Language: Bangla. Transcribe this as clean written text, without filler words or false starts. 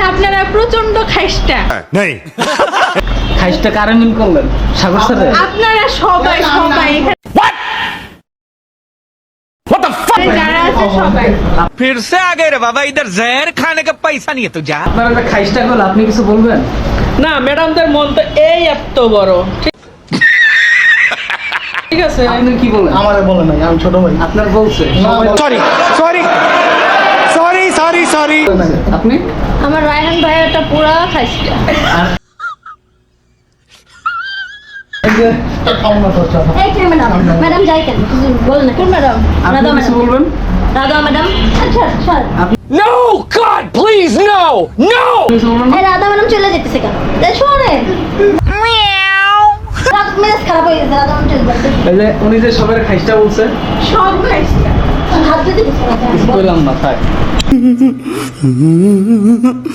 আপনারা প্রচন্ড খাইস্টা। नहीं খাইসটা কারে মিন করলেন? সাগর স্যারে? আপনারা সবাই যারা আছে সবাই। फिर से आ गए रे बाबा, इधर जहर खाने का पैसा नहीं है तुझा। আপনারা যে খাইসটা করলেন, আপনি কিছু বলবেন? না ম্যাডামদের মন তো এই এত বড়। ঠিক আছে, আপনি কি বলেন? আমারে বলে নাই, আমি ছোট ভাই। আপনার বলছে সবাই- sorry sorry sorry sorry sorry আপনি আমার রায়হান ভাইয়াটা পুরা খাইস্টা। এই যে এই কে ম্যাডাম? ম্যাডাম যাই কেন? বল না কোন ম্যাডাম? আপনি রাধা কিছু ম্যাডাম। বলবেন? রাধা ম্যাডাম। আচ্ছা sir. No, God, please, no, no. কিছু বলবেন? এই রাধা ম্যাডাম চলে যেতেছে কেন? শোনে রাত মেজাজ খারাপ হয়ে গেছে, রাধা ম্যাডাম চলে যাচ্ছে। এই যে উনি যে সবার খাইসটা বলছে, সব খাইস্টা। হাত দিতে কিছু কইলাম না, থাক।